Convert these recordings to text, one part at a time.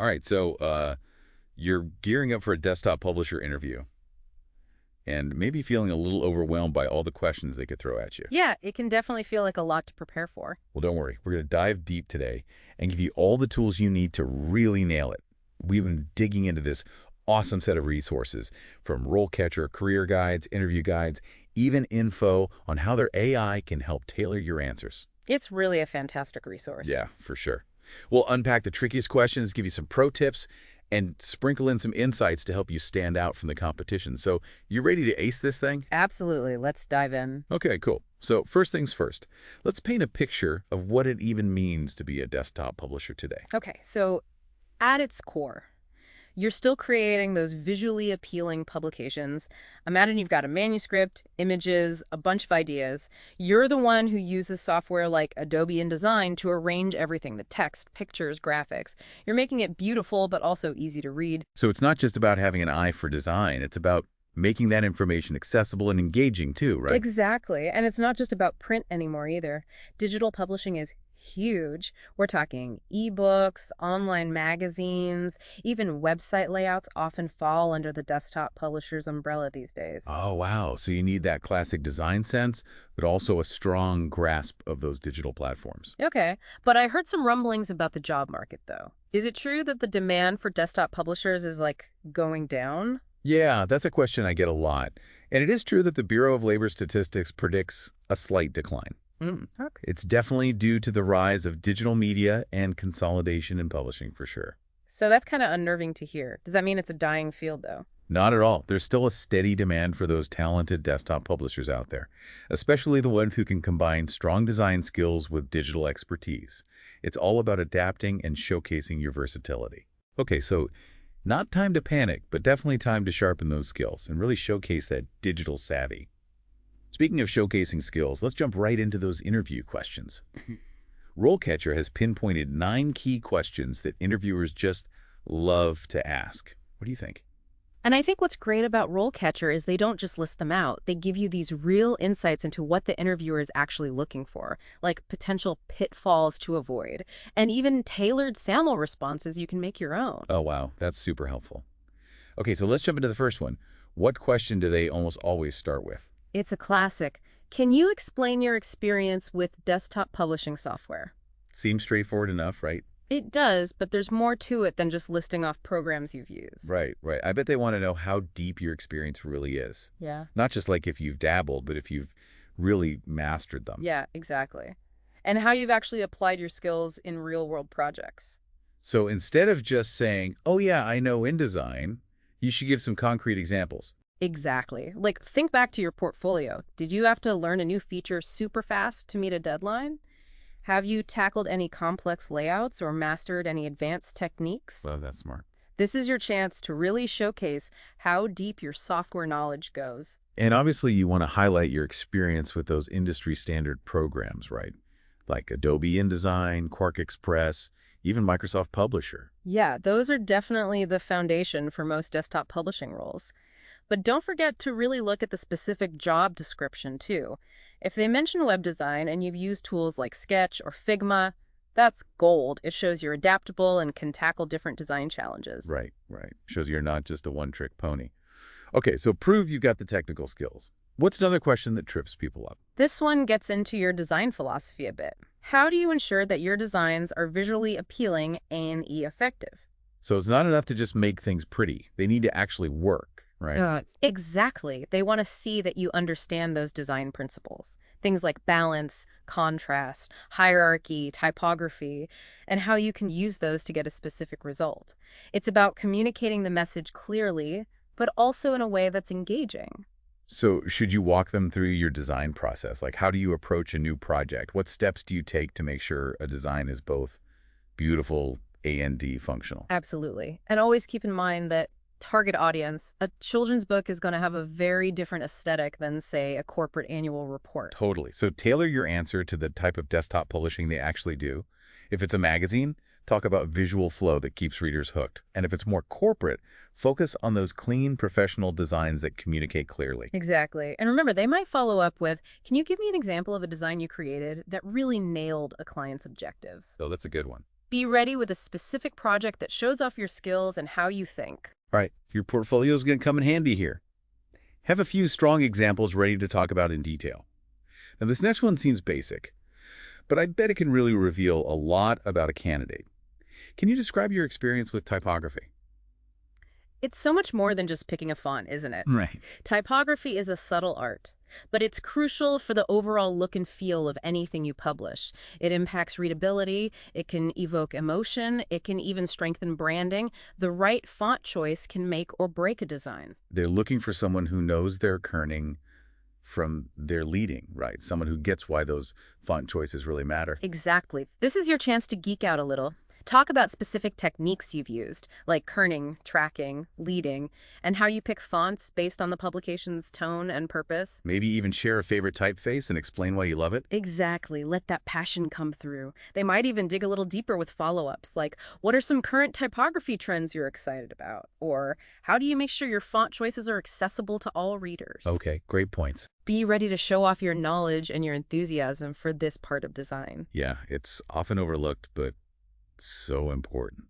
All right, so you're gearing up for a desktop publisher interview and maybe feeling a little overwhelmed by all the questions they could throw at you. Yeah, it can definitely feel like a lot to prepare for. Well, don't worry. We're going to dive deep today and give you all the tools you need to really nail it. We've been digging into this awesome set of resources, from RoleCatcher career guides, interview guides, even info on how their AI can help tailor your answers. It's really a fantastic resource. Yeah, for sure. We'll unpack the trickiest questions, give you some pro tips, and sprinkle in some insights to help you stand out from the competition. So, you ready to ace this thing? Absolutely. Let's dive in. Okay, cool. So, first things first, let's paint a picture of what it even means to be a desktop publisher today. Okay, so at its core, you're still creating those visually appealing publications. Imagine you've got a manuscript, images, a bunch of ideas. You're the one who uses software like Adobe InDesign to arrange everything, the text, pictures, graphics. You're making it beautiful, but also easy to read. So, it's not just about having an eye for design, it's about making that information accessible and engaging too, right? Exactly. And it's not just about print anymore either. Digital publishing is huge. We're talking ebooks, online magazines, even website layouts often fall under the desktop publisher's umbrella these days. Oh, wow. So you need that classic design sense, but also a strong grasp of those digital platforms. Okay, but I heard some rumblings about the job market, though. Is it true that the demand for desktop publishers is, like, going down? Yeah, that's a question I get a lot. And it is true that the Bureau of Labor Statistics predicts a slight decline. Okay. It's definitely due to the rise of digital media and consolidation in publishing for sure. So that's kind of unnerving to hear. Does that mean it's a dying field, though? Not at all. There's still a steady demand for those talented desktop publishers out there, especially the ones who can combine strong design skills with digital expertise. It's all about adapting and showcasing your versatility. Okay, so not time to panic, but definitely time to sharpen those skills and really showcase that digital savvy. Speaking of showcasing skills, let's jump right into those interview questions. RoleCatcher has pinpointed 9 key questions that interviewers just love to ask. What do you think? And I think what's great about RoleCatcher is they don't just list them out. They give you these real insights into what the interviewer is actually looking for, like potential pitfalls to avoid, and even tailored sample responses you can make your own. Oh, wow. That's super helpful. Okay, so let's jump into the first one. What question do they almost always start with? It's a classic. Can you explain your experience with desktop publishing software? Seems straightforward enough, right? It does, but there's more to it than just listing off programs you've used. Right, right. I bet they want to know how deep your experience really is. Yeah. Not just like if you've dabbled, but if you've really mastered them. Yeah, exactly. And how you've actually applied your skills in real-world projects. So instead of just saying, oh yeah, I know InDesign, you should give some concrete examples. Exactly. Like, think back to your portfolio. Did you have to learn a new feature super fast to meet a deadline? Have you tackled any complex layouts or mastered any advanced techniques? Well, that's smart. This is your chance to really showcase how deep your software knowledge goes. And obviously you want to highlight your experience with those industry standard programs, right? Like Adobe InDesign, Quark Express, even Microsoft Publisher. Yeah, those are definitely the foundation for most desktop publishing roles. But don't forget to really look at the specific job description, too. If they mention web design and you've used tools like Sketch or Figma, that's gold. It shows you're adaptable and can tackle different design challenges. Right, right. Shows you're not just a one-trick pony. Okay, so prove you've got the technical skills. What's another question that trips people up? This one gets into your design philosophy a bit. How do you ensure that your designs are visually appealing and effective? So it's not enough to just make things pretty. They need to actually work, right? Exactly. They want to see that you understand those design principles. Things like balance, contrast, hierarchy, typography, and how you can use those to get a specific result. It's about communicating the message clearly, but also in a way that's engaging. So should you walk them through your design process? Like, how do you approach a new project? What steps do you take to make sure a design is both beautiful and functional? Absolutely. And always keep in mind that target audience, a children's book is going to have a very different aesthetic than, say, a corporate annual report. Totally. So tailor your answer to the type of desktop publishing they actually do. If it's a magazine, talk about visual flow that keeps readers hooked. And if it's more corporate, focus on those clean, professional designs that communicate clearly. Exactly. And remember, they might follow up with, can you give me an example of a design you created that really nailed a client's objectives? So that's a good one. Be ready with a specific project that shows off your skills and how you think. All right, your portfolio is going to come in handy here. Have a few strong examples ready to talk about in detail. Now, this next one seems basic, but I bet it can really reveal a lot about a candidate. Can you describe your experience with typography? It's so much more than just picking a font, isn't it? Right. Typography is a subtle art, but it's crucial for the overall look and feel of anything you publish. It impacts readability, it can evoke emotion, it can even strengthen branding. The right font choice can make or break a design. They're looking for someone who knows their kerning from their leading, right? Someone who gets why those font choices really matter. Exactly. This is your chance to geek out a little. Talk about specific techniques you've used, like kerning, tracking, leading, and how you pick fonts based on the publication's tone and purpose. Maybe even share a favorite typeface and explain why you love it. Exactly. Let that passion come through. They might even dig a little deeper with follow-ups, like, what are some current typography trends you're excited about? Or, how do you make sure your font choices are accessible to all readers? Okay, great points. Be ready to show off your knowledge and your enthusiasm for this part of design. Yeah, it's often overlooked, but so important.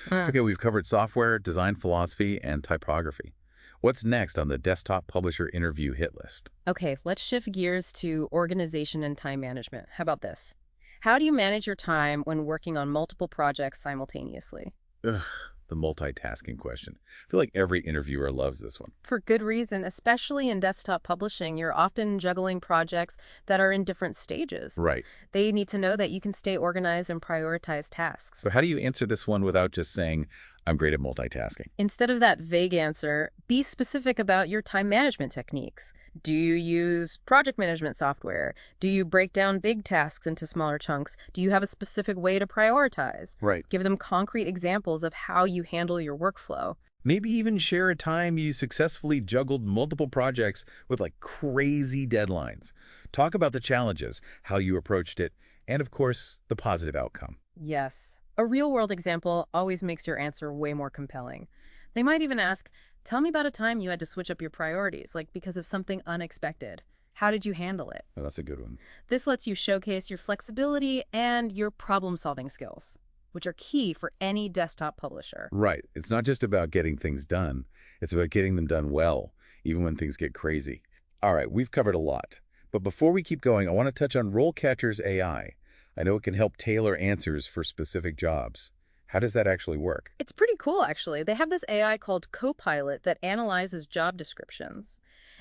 Huh. Okay, we've covered software, design philosophy, and typography. What's next on the desktop publisher interview hit list? Okay, let's shift gears to organization and time management. How about this? How do you manage your time when working on multiple projects simultaneously? Ugh, the multitasking question. I feel like every interviewer loves this one. For good reason, especially in desktop publishing, you're often juggling projects that are in different stages. Right. They need to know that you can stay organized and prioritize tasks. So how do you answer this one without just saying, I'm great at multitasking? Instead of that vague answer, be specific about your time management techniques. Do you use project management software? Do you break down big tasks into smaller chunks? Do you have a specific way to prioritize? Right. Give them concrete examples of how you handle your workflow. Maybe even share a time you successfully juggled multiple projects with like crazy deadlines. Talk about the challenges, how you approached it, and of course, the positive outcome. Yes. A real-world example always makes your answer way more compelling. They might even ask, tell me about a time you had to switch up your priorities, like because of something unexpected. How did you handle it? Oh, that's a good one. This lets you showcase your flexibility and your problem-solving skills, which are key for any desktop publisher. Right. It's not just about getting things done. It's about getting them done well, even when things get crazy. All right, we've covered a lot. But before we keep going, I want to touch on RoleCatcher's AI. I know it can help tailor answers for specific jobs. How does that actually work? It's pretty cool, actually. They have this AI called Copilot that analyzes job descriptions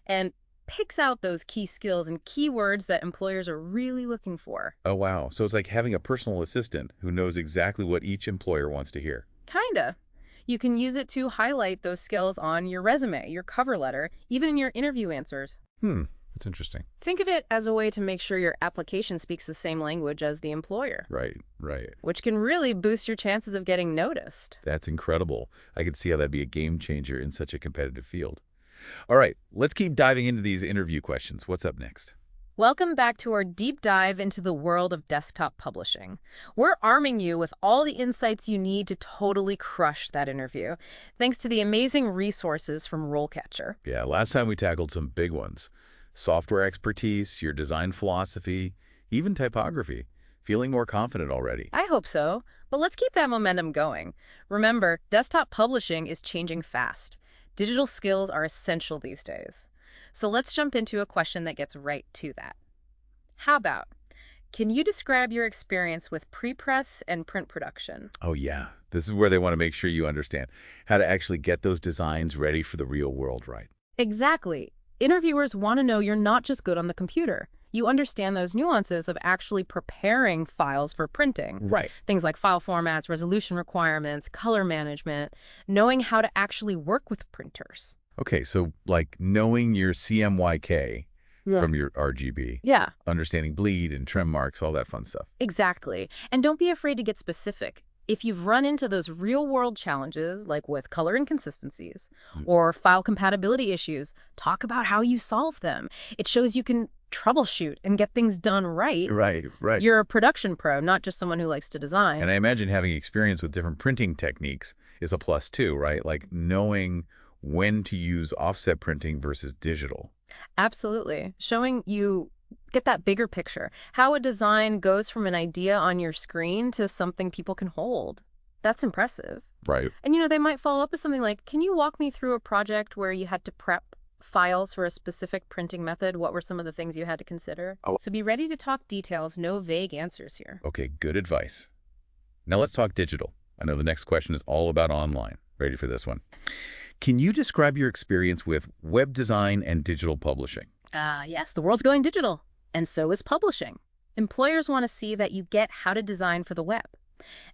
and picks out those key skills and keywords that employers are really looking for. Oh, wow. So it's like having a personal assistant who knows exactly what each employer wants to hear. Kinda. You can use it to highlight those skills on your resume, your cover letter, even in your interview answers. That's interesting. Think of it as a way to make sure your application speaks the same language as the employer, Right, right. which can really boost your chances of getting noticed. That's incredible. I could see how that'd be a game changer in such a competitive field. All right, let's keep diving into these interview questions. What's up next? Welcome back to our deep dive into the world of desktop publishing. We're arming you with all the insights you need to totally crush that interview, thanks to the amazing resources from RoleCatcher. Yeah, last time we tackled some big ones. Software expertise, your design philosophy, even typography. Feeling more confident already. I hope so, but let's keep that momentum going. Remember, desktop publishing is changing fast. Digital skills are essential these days. So let's jump into a question that gets right to that. How about, can you describe your experience with pre-press and print production? Oh yeah, this is where they want to make sure you understand how to actually get those designs ready for the real world, right? Exactly. Interviewers want to know you're not just good on the computer. You understand those nuances of actually preparing files for printing. Right. Things like file formats, resolution requirements, color management, knowing how to actually work with printers. Okay, so like knowing your CMYK from your RGB, Yeah, understanding bleed and trim marks, all that fun stuff. exactly. And don't be afraid to get specific. If you've run into those real-world challenges, like with color inconsistencies or file compatibility issues, talk about how you solve them. It shows you can troubleshoot and get things done right. Right, right. You're a production pro, not just someone who likes to design. And I imagine having experience with different printing techniques is a plus too, right? Like knowing when to use offset printing versus digital. Absolutely. Showing you Get that bigger picture. How a design goes from an idea on your screen to something people can hold. That's impressive. Right. And they might follow up with something like, can you walk me through a project where you had to prep files for a specific printing method? What were some of the things you had to consider? Oh. So be ready to talk details, no vague answers here. Okay, good advice. Now let's talk digital. I know the next question is all about online. Ready for this one? Can you describe your experience with web design and digital publishing? Yes, the world's going digital, and so is publishing. Employers want to see that you get how to design for the web,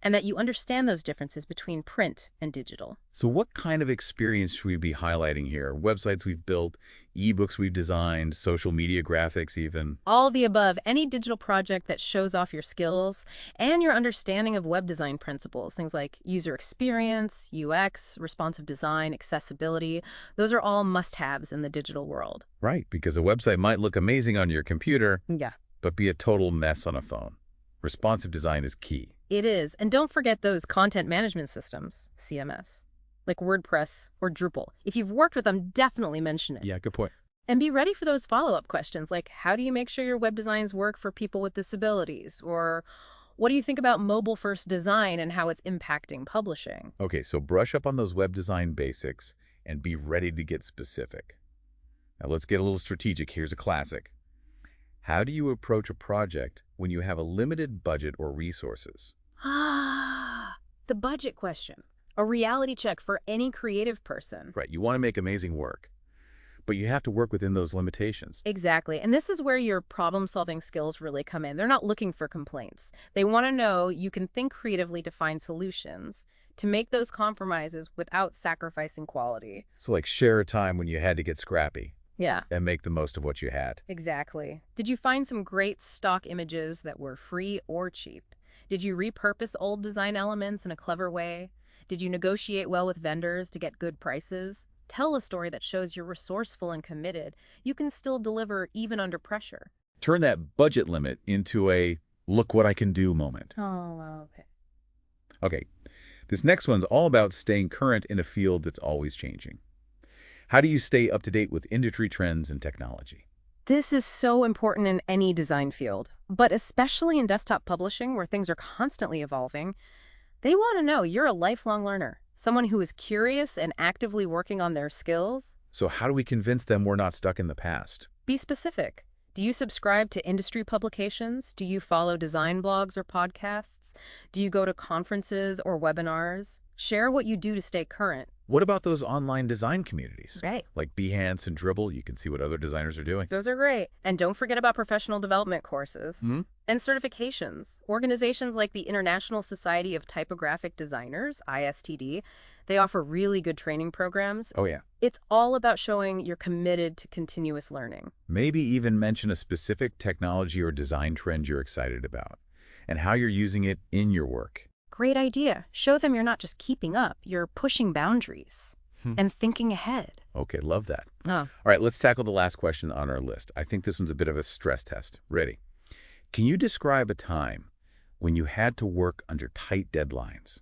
and that you understand those differences between print and digital. So what kind of experience should we be highlighting here? Websites we've built, ebooks we've designed, social media graphics even? All the above, any digital project that shows off your skills and your understanding of web design principles, things like user experience, UX, responsive design, accessibility, those are all must-haves in the digital world. Right, because a website might look amazing on your computer, Yeah. but be a total mess on a phone. Responsive design is key. It is. And don't forget those content management systems, CMS, like WordPress or Drupal. If you've worked with them, definitely mention it. Yeah, good point. And be ready for those follow-up questions, like how do you make sure your web designs work for people with disabilities? Or what do you think about mobile-first design and how it's impacting publishing? Okay, so brush up on those web design basics and be ready to get specific. Now let's get a little strategic. Here's a classic. How do you approach a project when you have a limited budget or resources? The budget question. A reality check for any creative person. Right, you want to make amazing work, but you have to work within those limitations. Exactly. And this is where your problem-solving skills really come in. They're not looking for complaints. They want to know you can think creatively to find solutions, to make those compromises without sacrificing quality. So like share a time when you had to get scrappy Yeah, and make the most of what you had. exactly. Did you find some great stock images that were free or cheap? Did you repurpose old design elements in a clever way? Did you negotiate well with vendors to get good prices? Tell a story that shows you're resourceful and committed. You can still deliver even under pressure. Turn that budget limit into a look what I can do moment. Oh, okay. Okay, this next one's all about staying current in a field that's always changing. How do you stay up to date with industry trends and technology? This is so important in any design field, but especially in desktop publishing where things are constantly evolving. They want to know you're a lifelong learner, someone who is curious and actively working on their skills. So how do we convince them we're not stuck in the past? Be specific. Do you subscribe to industry publications? Do you follow design blogs or podcasts? Do you go to conferences or webinars? Share what you do to stay current. What about those online design communities? Right. Like Behance and Dribble, you can see what other designers are doing. Those are great. And don't forget about professional development courses and certifications. Organizations like the International Society of Typographic Designers, ISTD, they offer really good training programs. Oh yeah. It's all about showing you're committed to continuous learning. Maybe even mention a specific technology or design trend you're excited about and how you're using it in your work. Great idea. Show them you're not just keeping up, you're pushing boundaries and thinking ahead. Okay, love that. Oh. All right, let's tackle the last question on our list. I think this one's a bit of a stress test. Ready? Can you describe a time when you had to work under tight deadlines?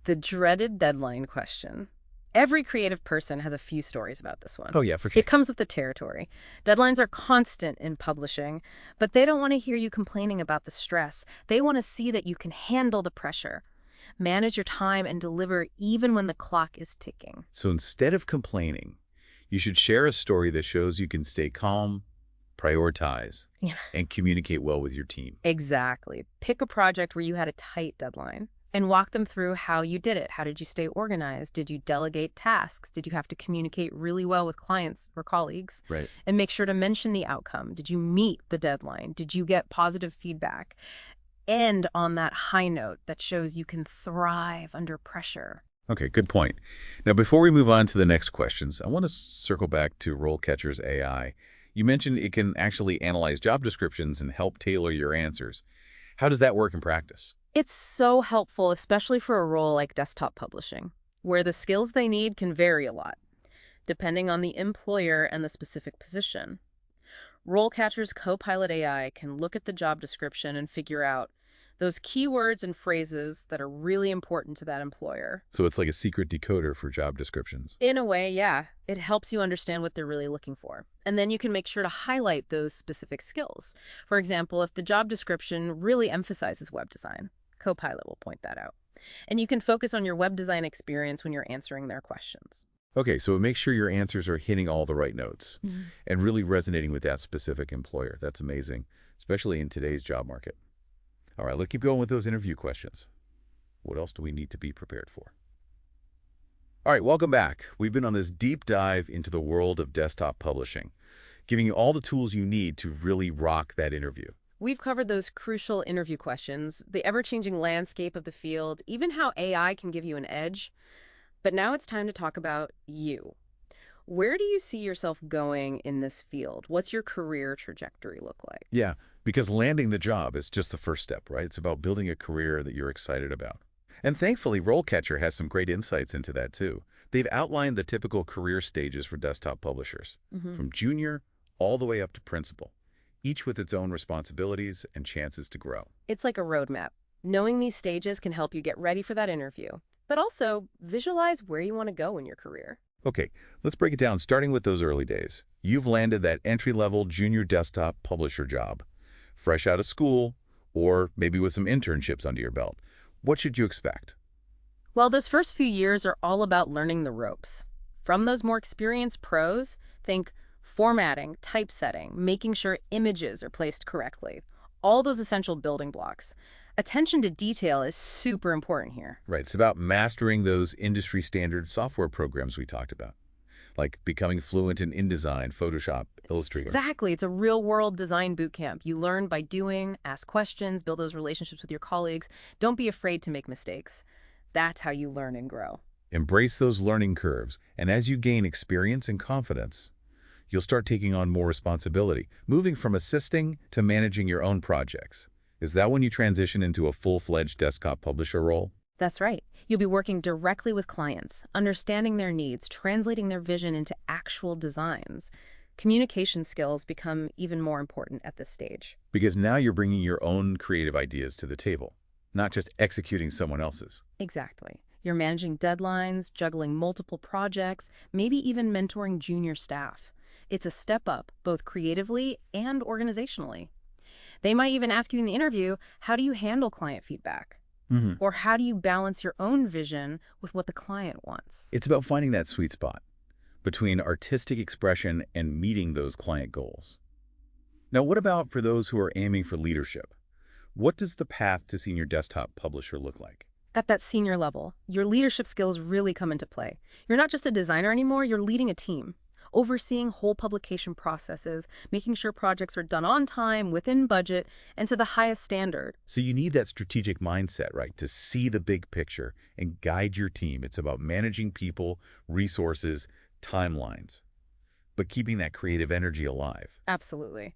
The dreaded deadline question. Every creative person has a few stories about this one. Oh yeah, for sure. It comes with the territory. Deadlines are constant in publishing, but they don't want to hear you complaining about the stress. They want to see that you can handle the pressure, manage your time, and deliver even when the clock is ticking. So instead of complaining, you should share a story that shows you can stay calm, prioritize, and communicate well with your team. Exactly. Pick a project where you had a tight deadline and walk them through how you did it. How did you stay organized? Did you delegate tasks? Did you have to communicate really well with clients or colleagues? Right. And make sure to mention the outcome. Did you meet the deadline? Did you get positive feedback? End on that high note that shows you can thrive under pressure. Okay, good point. Now, before we move on to the next questions, I want to circle back to RoleCatcher's AI. You mentioned it can actually analyze job descriptions and help tailor your answers. How does that work in practice? It's so helpful, especially for a role like desktop publishing, where the skills they need can vary a lot, depending on the employer and the specific position. RoleCatcher's Copilot AI can look at the job description and figure out, Those keywords and phrases that are really important to that employer. So it's like a secret decoder for job descriptions. In a way, yeah. It helps you understand what they're really looking for. And then you can make sure to highlight those specific skills. For example, if the job description really emphasizes web design, Copilot will point that out. And you can focus on your web design experience when you're answering their questions. Okay, so make sure your answers are hitting all the right notes and really resonating with that specific employer. That's amazing, especially in today's job market. All right, let's keep going with those interview questions. What else do we need to be prepared for? All right, welcome back. We've been on this deep dive into the world of desktop publishing, giving you all the tools you need to really rock that interview. We've covered those crucial interview questions, the ever-changing landscape of the field, even how AI can give you an edge. But now it's time to talk about you. Where do you see yourself going in this field? What's your career trajectory look like? Yeah, because landing the job is just the first step, right? It's about building a career that you're excited about. And thankfully, RoleCatcher has some great insights into that too. They've outlined the typical career stages for desktop publishers, from junior all the way up to principal, each with its own responsibilities and chances to grow. It's like a roadmap. Knowing these stages can help you get ready for that interview, but also visualize where you want to go in your career. Okay, let's break it down, starting with those early days. You've landed that entry-level junior desktop publisher job, fresh out of school, or maybe with some internships under your belt. What should you expect? Well, those first few years are all about learning the ropes. From those more experienced pros, think formatting, typesetting, making sure images are placed correctly. All those essential building blocks. Attention to detail is super important here. Right, it's about mastering those industry standard software programs we talked about, like becoming fluent in InDesign, Photoshop, Illustrator. Exactly. It's a real-world design boot camp. You learn by doing, ask questions, build those relationships with your colleagues. Don't be afraid to make mistakes. That's how you learn and grow. Embrace those learning curves, and as you gain experience and confidence, you'll start taking on more responsibility, moving from assisting to managing your own projects. Is that when you transition into a full-fledged desktop publisher role? That's right. You'll be working directly with clients, understanding their needs, translating their vision into actual designs. Communication skills become even more important at this stage. Because now you're bringing your own creative ideas to the table, not just executing someone else's. Exactly. You're managing deadlines, juggling multiple projects, maybe even mentoring junior staff. It's a step up, both creatively and organizationally. They might even ask you in the interview, how do you handle client feedback? Or how do you balance your own vision with what the client wants? It's about finding that sweet spot between artistic expression and meeting those client goals. Now, what about for those who are aiming for leadership? What does the path to senior desktop publisher look like? At that senior level, your leadership skills really come into play. You're not just a designer anymore, you're leading a team, overseeing whole publication processes, making sure projects are done on time, within budget, and to the highest standard. So you need that strategic mindset, right, to see the big picture and guide your team. It's about managing people, resources, timelines, but keeping that creative energy alive. Absolutely.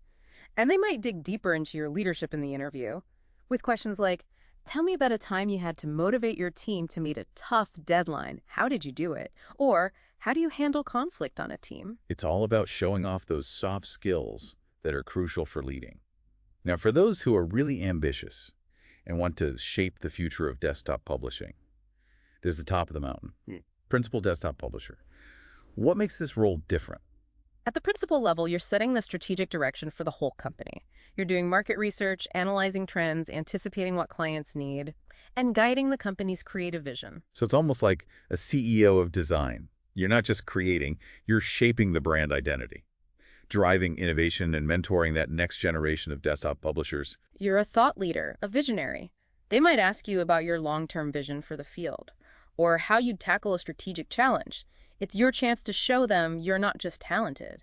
And they might dig deeper into your leadership in the interview with questions like, tell me about a time you had to motivate your team to meet a tough deadline. How did you do it? Or how do you handle conflict on a team? It's all about showing off those soft skills that are crucial for leading. Now, for those who are really ambitious and want to shape the future of desktop publishing, there's the top of the mountain, principal desktop publisher. What makes this role different? At the principal level, you're setting the strategic direction for the whole company. You're doing market research, analyzing trends, anticipating what clients need, and guiding the company's creative vision. So it's almost like a CEO of design. You're not just creating, you're shaping the brand identity, driving innovation and mentoring that next generation of desktop publishers. You're a thought leader, a visionary. They might ask you about your long-term vision for the field, or how you'd tackle a strategic challenge. It's your chance to show them you're not just talented.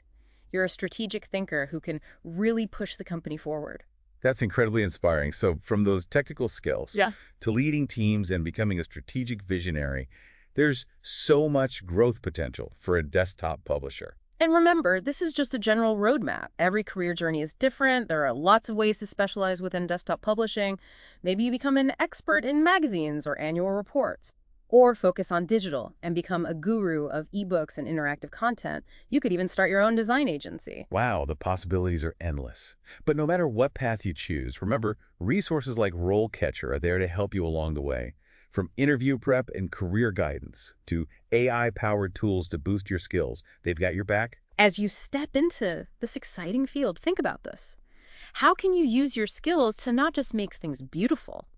You're a strategic thinker who can really push the company forward. That's incredibly inspiring. So from those technical skills to leading teams and becoming a strategic visionary, there's so much growth potential for a desktop publisher. And remember, this is just a general roadmap. Every career journey is different. There are lots of ways to specialize within desktop publishing. Maybe you become an expert in magazines or annual reports. Or focus on digital and become a guru of ebooks and interactive content. You could even start your own design agency. Wow, the possibilities are endless. But no matter what path you choose, remember, resources like RoleCatcher are there to help you along the way. From interview prep and career guidance to AI-powered tools to boost your skills, they've got your back. As you step into this exciting field, think about this. How can you use your skills to not just make things beautiful,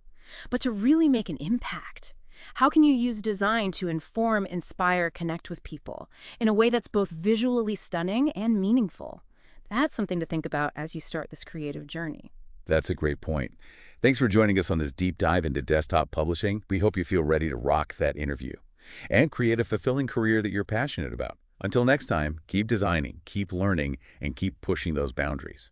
but to really make an impact? How can you use design to inform, inspire, connect with people in a way that's both visually stunning and meaningful? That's something to think about as you start this creative journey. That's a great point. Thanks for joining us on this deep dive into desktop publishing. We hope you feel ready to rock that interview and create a fulfilling career that you're passionate about. Until next time, keep designing, keep learning, and keep pushing those boundaries.